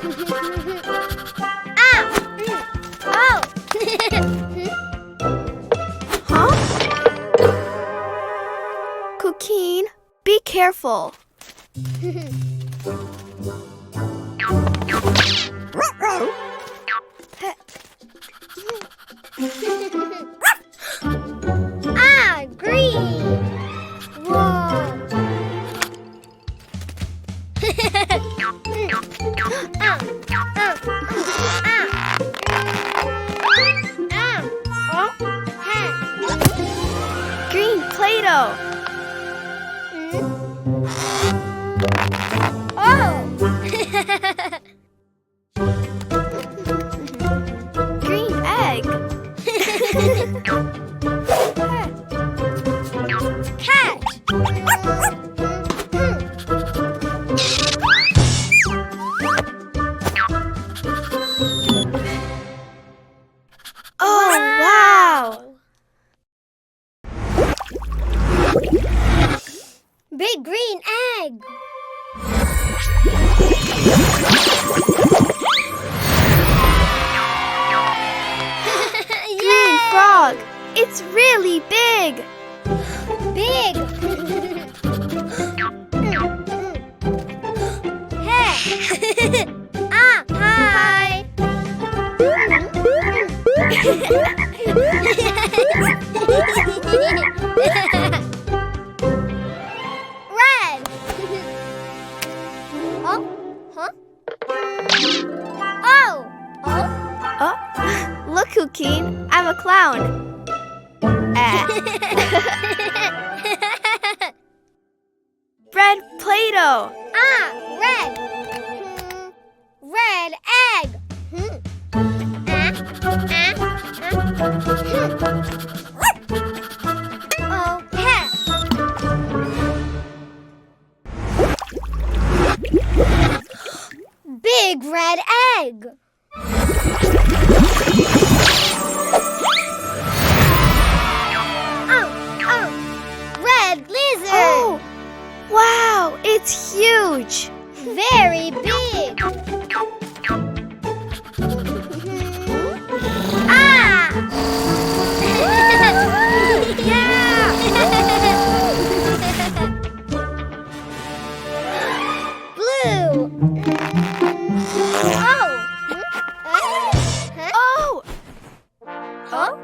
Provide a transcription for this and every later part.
Oh! Huh? Cuquin, be careful. Green! Whoa! Green Play-Doh. Oh! Green egg. Cat! Oh, wow! Big green egg! Green frog. It's really big. Big! Hey! Hi! Red! Oh? Huh? Oh! Oh? Oh, look, Cuquin. I'm a clown. Red Play-Doh. Red! Red egg! Oh, cat! Big red egg! Red lizard! Oh, wow, it's huge. Very big! Blue! Oh, Oh?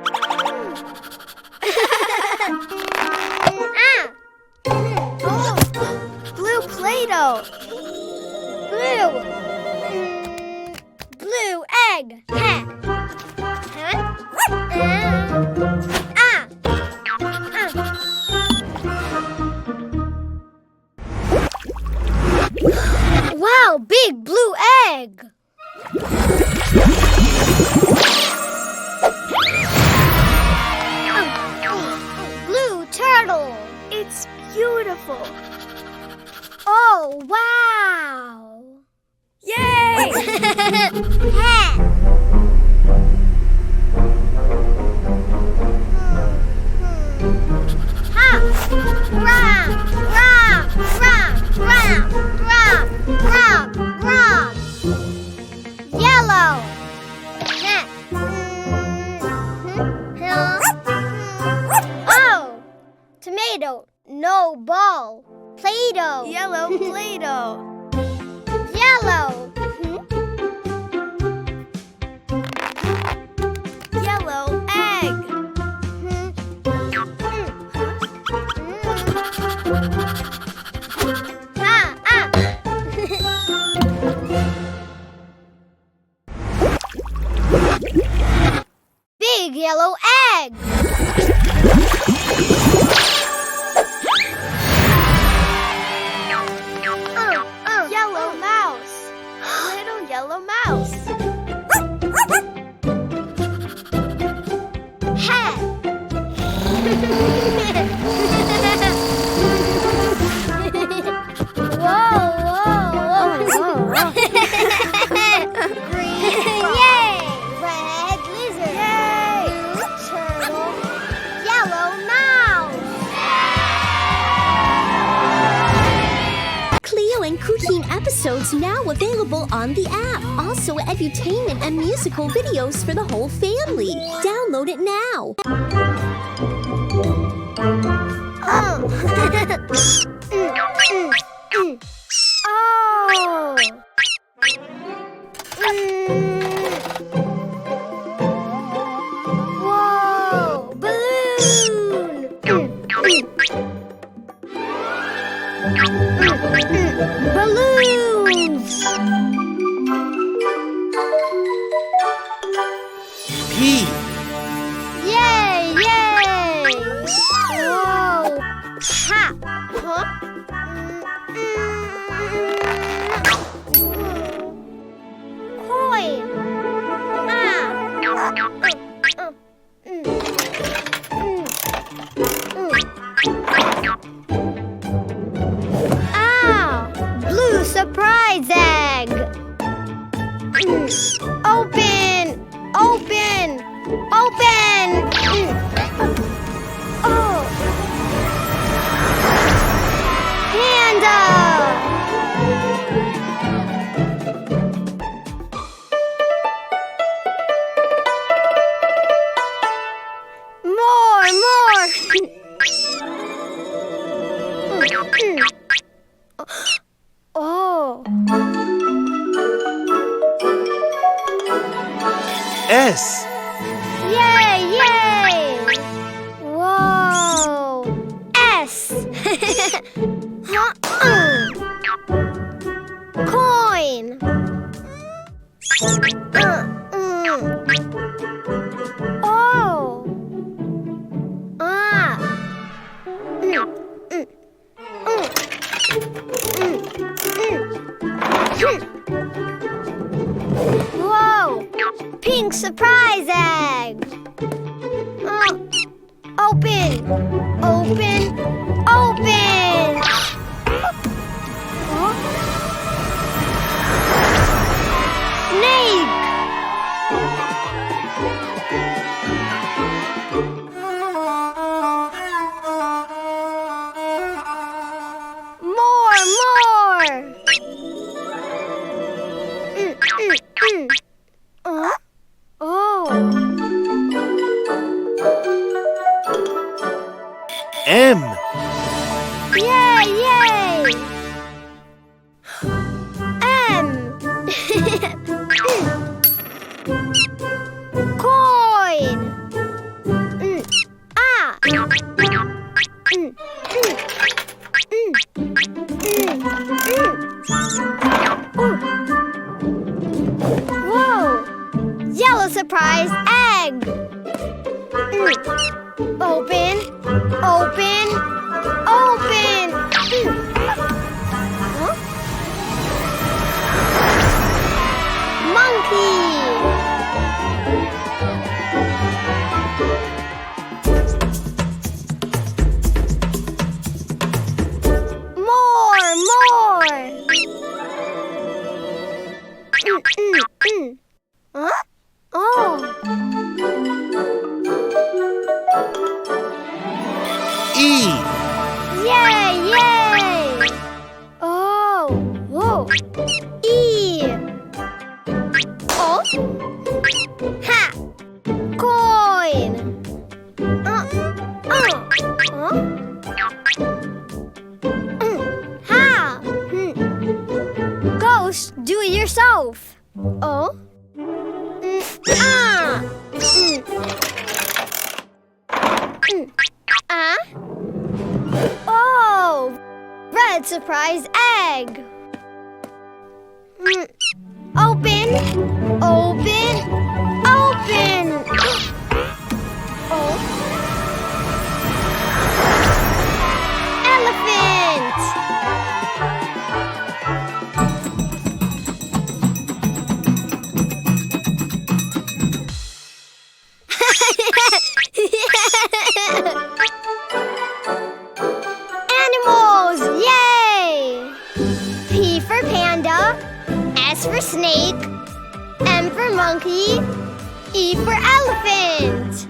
blue Play-Doh. Blue! Blue egg! Huh? Wow, big blue egg! Blue turtle! It's beautiful. Oh, wow! Yay! Yellow. Oh, tomato, no ball. Play-Doh. Yellow Play-Doh. Yellow. Yellow egg. Big yellow egg. Yellow mouse. Little yellow mouse. Hat. Whoa. Green. Yay! Red lizard. Yay! Blue turtle. Yellow mouse. Cleo and Cuquin episodes now available on the app. Also, edutainment and musical videos for the whole family. Download it now. Oh. Whoa! Balloon! Balloons! P. Yay! Yay! Whoa! Ha! Huh? Coin! Blue surprise egg! Open! Open! Open! Oh! Panda! More! Oh! S. Yay! Yay! Whoa! S! Coin! Oh! Whoa! Pink surprise egg! Open! Open! Open! Snake! More! Oh! M. Yay! Yay! M! Coin! Whoa! Yellow surprise egg! Open! Open! Open! Huh? Monkey! Huh? Oh! E. Yay! Yay! Oh! Whoa! E! Oh! Ha! Coin! Huh? Ha! Ghost, do it yourself. Oh? Oh! Red surprise egg. Open! Open! Open! Oh! Elephant! Animals! Yay! P for panda, S for snake, M for monkey, E for elephant.